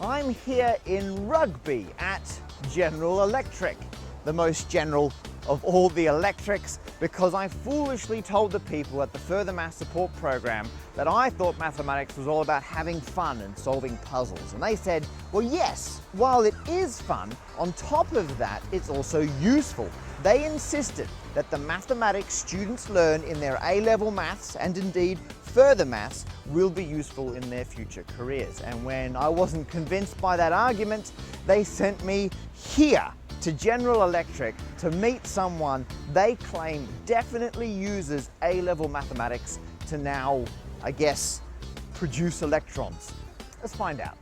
I'm here in Rugby at General Electric, the most general of all the electrics, because I foolishly told the people at the Further Math Support Program that I thought mathematics was all about having fun and solving puzzles. And they said, well, yes, while it is fun, on top of that, it's also useful. They insisted that the mathematics students learn in their A-level maths, and indeed further maths, will be useful in their future careers. And when I wasn't convinced by that argument, they sent me here to General Electric to meet someone they claim definitely uses A-level mathematics to now, I guess, produce electrons. Let's find out.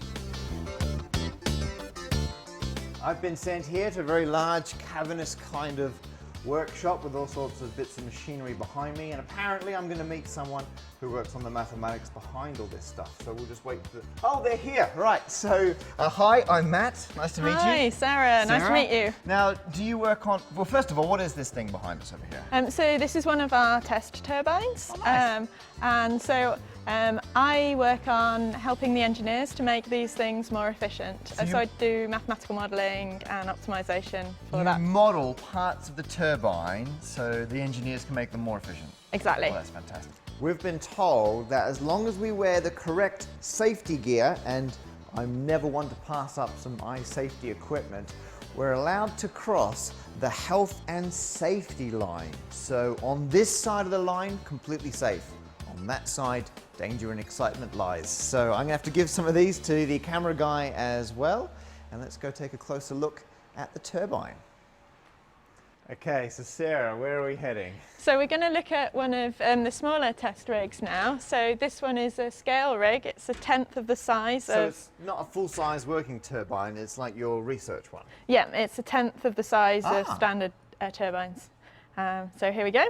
I've been sent here to a very large, cavernous kind of workshop with all sorts of bits of machinery behind me, and apparently I'm going to meet someone who works on the mathematics behind all this stuff. So we'll just wait for... Oh, they're here! Right, so hi, I'm Matt. Nice to meet you. Hi, Sarah. Nice to meet you. Now, do you work on... Well, first of all, what is this thing behind us over here? So this is one of our test turbines. Oh, nice. And so I work on helping the engineers to make these things more efficient. So I do mathematical modelling and optimisation for that. You model parts of the turbine so the engineers can make them more efficient. Exactly. Oh, that's fantastic. We've been told that as long as we wear the correct safety gear, and I'm never one to pass up some eye safety equipment, we're allowed to cross the health and safety line. So on this side of the line, completely safe. On that side, danger and excitement lies. So I'm gonna have to give some of these to the camera guy as well. And let's go take a closer look at the turbine. Okay, so Sarah, where are we heading? So we're going to look at one of the smaller test rigs now. So this one is a scale rig. It's a tenth of the size So it's not a full-size working turbine, it's like your research one? Yeah, it's a tenth of the size of standard turbines. So here we go.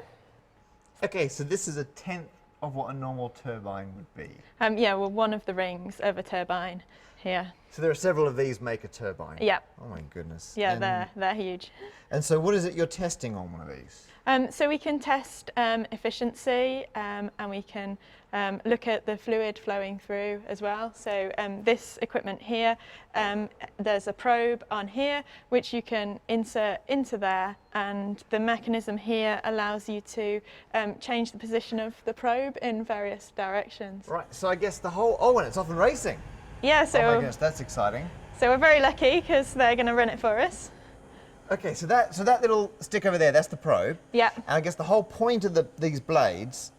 Okay, so this is a tenth of what a normal turbine would be? Yeah, well, one of the rings of a turbine here. So there are several of these make a turbine? Yeah. Oh my goodness. Yeah, they're huge. And so what is it you're testing on one of these? So we can test efficiency and we can look at the fluid flowing through as well. So this equipment here, there's a probe on here which you can insert into there, and the mechanism here allows you to change the position of the probe in various directions. Right, so I guess the whole, oh, and it's off and racing. Yeah, so, oh my goodness, that's exciting. So we're very lucky because they're going to run it for us. Okay, so that little stick over there, that's the probe. Yeah. And I guess the whole point of these blades,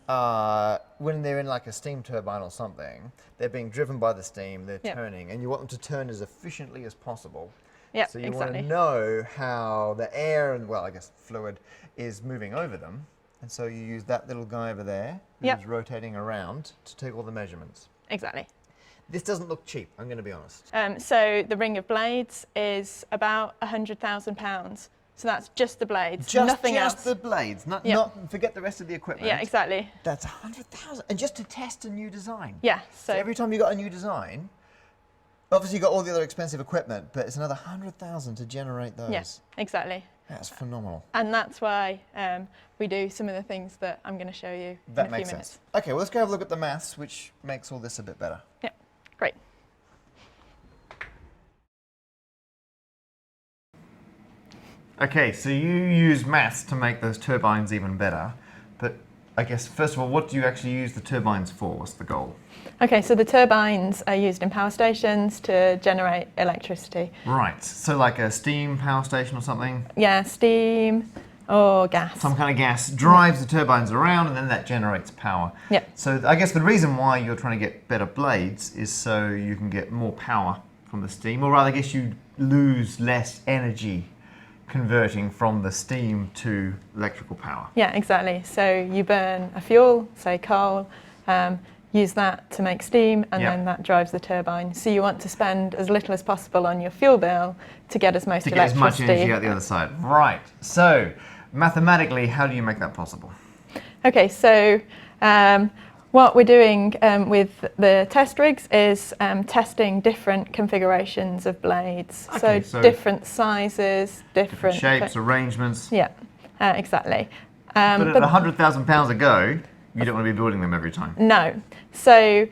when they're in like a steam turbine or something, they're being driven by the steam, they're turning, and you want them to turn as efficiently as possible. Yeah, so you want to know how the air and, well, I guess fluid is moving over them. And so you use that little guy over there, who's rotating around to take all the measurements. Exactly. This doesn't look cheap, I'm going to be honest. So the ring of blades is about £100,000. So that's just the blades, nothing else. Just the blades, not forget the rest of the equipment. Yeah, exactly. That's 100,000, and just to test a new design. Yeah. So every time you got a new design, obviously you got all the other expensive equipment, but it's another 100,000 to generate those. Yes, exactly. That's phenomenal. And that's why we do some of the things that I'm going to show you in a few minutes. Sense. Okay, well, let's go have a look at the maths, which makes all this a bit better. Yeah, great. Okay, so you use maths to make those turbines even better, but I guess, first of all, what do you actually use the turbines for? What's the goal? Okay, so the turbines are used in power stations to generate electricity. Right, so like a steam power station or something? Yeah, steam or gas. Some kind of gas drives the turbines around, and then that generates power. Yeah. So I guess the reason why you're trying to get better blades is so you can get more power from the steam, or rather, I guess you lose less energy converting from the steam to electrical power. Yeah, exactly. So you burn a fuel, say coal, use that to make steam, and then that drives the turbine. So you want to spend as little as possible on your fuel bill to get as much electricity. To get as much energy out the other side. Right. So mathematically, how do you make that possible? Okay, so what we're doing with the test rigs is testing different configurations of blades. Okay, so different sizes, different shapes, arrangements. Yeah, exactly. But at £100,000 a go, You don't want to be building them every time. No. So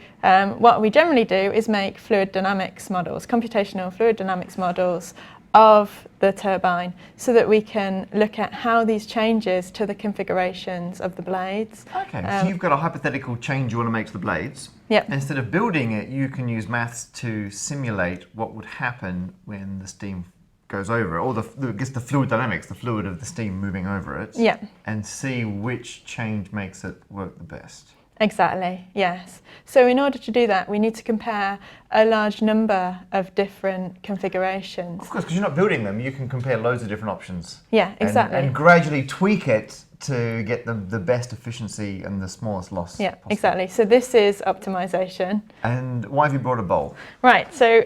what we generally do is make fluid dynamics models, computational fluid dynamics models of the turbine, so that we can look at how these changes to the configurations of the blades. Okay, so you've got a hypothetical change you want to make to the blades. Yep. Instead of building it, you can use maths to simulate what would happen when the steam goes over it, or I guess the fluid dynamics, the fluid of the steam moving over it. Yeah. And see which change makes it work the best. Exactly, yes. So in order to do that, we need to compare a large number of different configurations. Of course, because you're not building them, you can compare loads of different options. Yeah, exactly. And gradually tweak it to get the best efficiency and the smallest loss. Yeah, possible. exactly. So this is optimization. And why have you brought a bowl? Right, so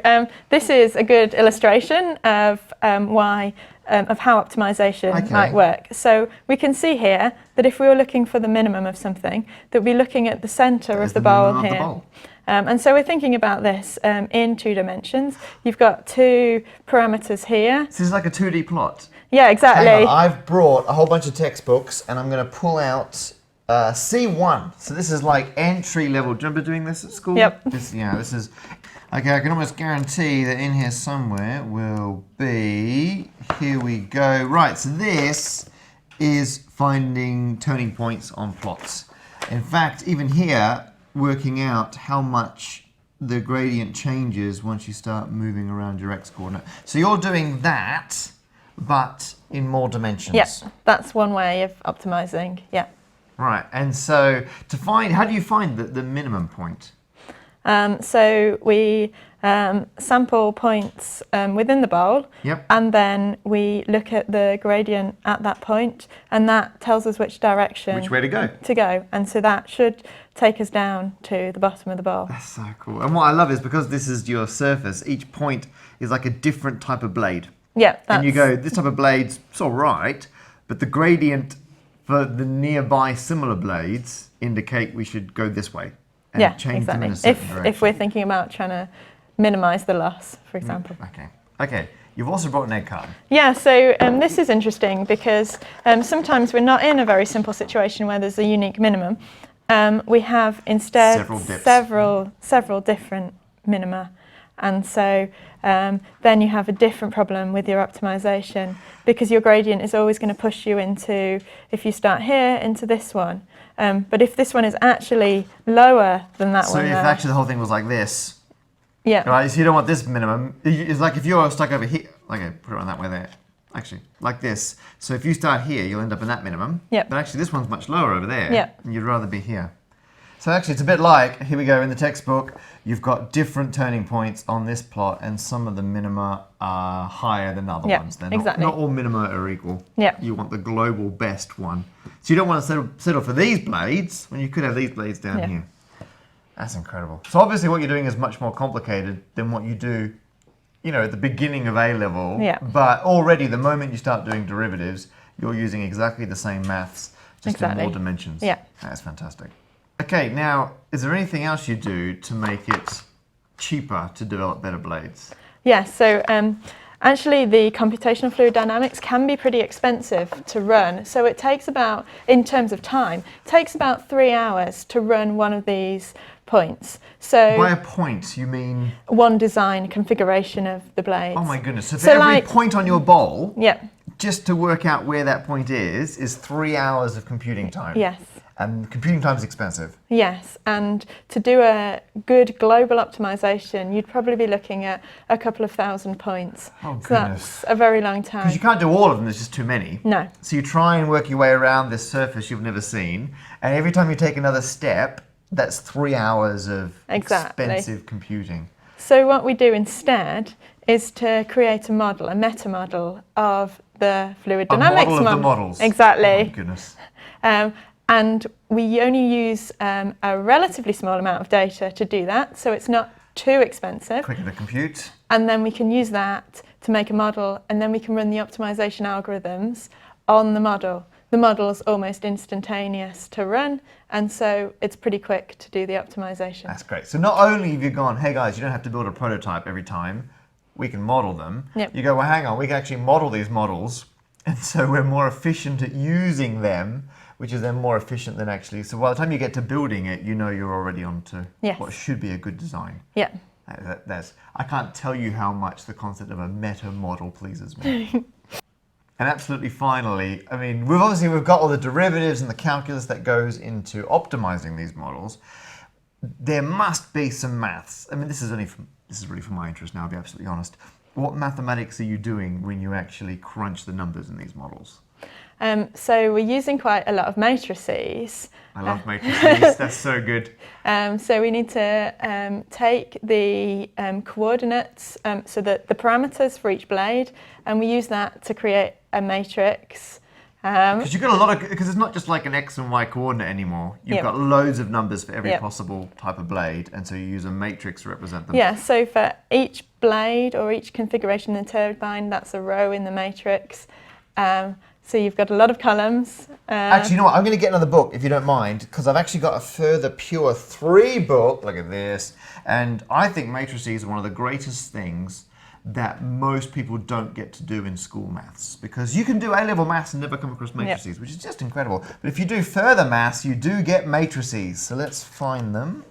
this is a good illustration of of how optimization might work. So we can see here that if we were looking for the minimum of something, that we're looking at the center of the bowl here. And so we're thinking about this in 2 dimensions. You've got 2 parameters here. This is like a 2D plot. Yeah, exactly. Hang on, I've brought a whole bunch of textbooks and I'm going to pull out C1. So this is like entry level. Do you remember doing this at school? Yep. This is... Okay, I can almost guarantee that in here somewhere will be... Here we go. Right, so this is finding turning points on plots. In fact, even here, working out how much the gradient changes once you start moving around your x-coordinate. So you're doing that, but in more dimensions. Yeah, that's one way of optimizing, yeah. Right, and so to find, how do you find the minimum point? So we sample points within the bowl, Yep. and then we look at the gradient at that point, and that tells us which direction Which way to go. And so that should take us down to the bottom of the bowl. That's so cool. And what I love is because this is your surface, each point is like a different type of blade. Yeah, and you go, this type of blade's it's all right, but the gradient for the nearby similar blades indicate we should go this way. And yeah, change them exactly. in a certain direction. If we're thinking about trying to minimise the loss, for example. Okay. You've also brought an egg carton. Yeah, so this is interesting because sometimes we're not in a very simple situation where there's a unique minimum. We have instead several different minima. And so then you have a different problem with your optimization because your gradient is always going to push you into, if you start here, into this one. But if this one is actually lower than that one. So if actually the whole thing was like this, yeah. Right, so you don't want this minimum. It's like if you're stuck over here, okay, put it on that way there. Actually, like this. So if you start here, you'll end up in that minimum. Yep. But actually this one's much lower over there. Yep. And you'd rather be here. So actually it's a bit like, here we go in the textbook, you've got different turning points on this plot and some of the minima are higher than other ones. They're exactly. Not all minima are equal. Yeah. You want the global best one. So you don't want to settle for these blades when you could have these blades down here. That's incredible. So obviously what you're doing is much more complicated than what you do, at the beginning of A level. Yeah. But already the moment you start doing derivatives, you're using exactly the same maths, just in more dimensions. Yeah. That's fantastic. Okay, now, is there anything else you do to make it cheaper to develop better blades? Yeah, so actually the computational fluid dynamics can be pretty expensive to run. So it takes about, in terms of time, it takes about 3 hours to run one of these points. So by a point, you mean? One design configuration of the blades. Oh my goodness, so for every point on your bowl, just to work out where that point is 3 hours of computing time. Yes. And computing time is expensive. Yes, and to do a good global optimization, you'd probably be looking at a couple of thousand points. Oh, goodness. So that's a very long time. Because you can't do all of them, there's just too many. No. So you try and work your way around this surface you've never seen, and every time you take another step, that's 3 hours of expensive computing. So what we do instead is to create a model, a meta model of the fluid dynamics model. A model of the models. Exactly. Oh my goodness. And we only use a relatively small amount of data to do that, so it's not too expensive. Quicker to compute. And then we can use that to make a model, and then we can run the optimization algorithms on the model. The model's almost instantaneous to run, and so it's pretty quick to do the optimization. That's great. So not only have you gone, hey guys, you don't have to build a prototype every time, we can model them. Yep. You go, well hang on, we can actually model these models, and so we're more efficient at using them which is then more efficient than actually. So by the time you get to building it, you know you're already onto Yes. what should be a good design. Yeah. I can't tell you how much the concept of a meta model pleases me. And absolutely finally, I mean, we've got all the derivatives and the calculus that goes into optimizing these models. There must be some maths. I mean, this is really for my interest now, I'll be absolutely honest. What mathematics are you doing when you actually crunch the numbers in these models? So we're using quite a lot of matrices. I love matrices, that's so good. So we need to take the coordinates, so that the parameters for each blade, and we use that to create a matrix. Because you've got a lot of, because it's not just like an X and Y coordinate anymore. You've Yep. got loads of numbers for every Yep. possible type of blade, and so you use a matrix to represent them. Yeah, so for each blade or each configuration in the turbine, that's a row in the matrix. So you've got a lot of columns. Actually, you know what? I'm going to get another book, if you don't mind, because I've actually got a further Pure 3 book. Look at this. And I think matrices are one of the greatest things that most people don't get to do in school maths. Because you can do A-level maths and never come across matrices, which is just incredible. But if you do further maths, you do get matrices. So let's find them.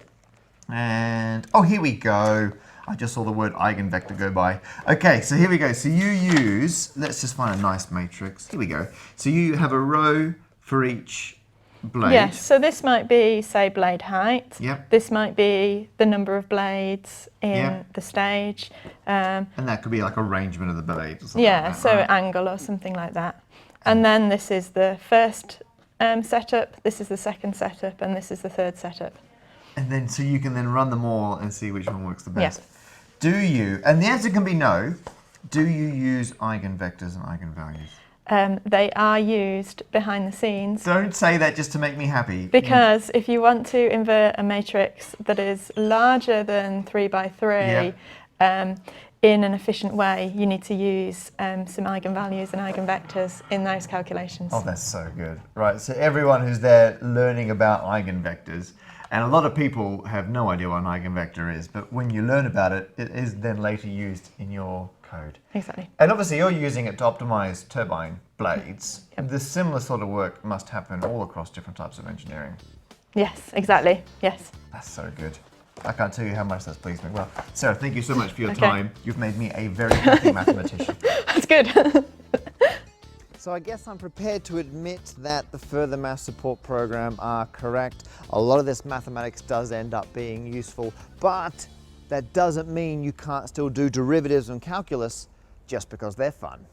And, oh, here we go. I just saw the word eigenvector go by. Okay, so here we go. So you use, let's just find a nice matrix. Here we go. So you have a row for each blade. Yes, so this might be, say, blade height. Yep. This might be the number of blades in Yep. the stage. And that could be like arrangement of the blades or something Yeah, like that, so right? angle or something like that. And then this is the first setup, this is the second setup, and this is the third setup. And then, so you can then run them all and see which one works the best. Yeah. Do you, and the answer can be no, do you use eigenvectors and eigenvalues? They are used behind the scenes. Don't say that just to make me happy. Because if you want to invert a matrix that is larger than 3 by 3 in an efficient way, you need to use some eigenvalues and eigenvectors in those calculations. Oh, that's so good. Right, so everyone who's there learning about eigenvectors, and a lot of people have no idea what an eigenvector is, but when you learn about it, it is then later used in your code. Exactly. And obviously you're using it to optimize turbine blades. Yep. This similar sort of work must happen all across different types of engineering. Yes, exactly, yes. That's so good. I can't tell you how much that's pleased me. Well, Sarah, thank you so much for your time. You've made me a very happy mathematician. That's good. So I guess I'm prepared to admit that the Further Maths Support program are correct. A lot of this mathematics does end up being useful, but that doesn't mean you can't still do derivatives and calculus just because they're fun.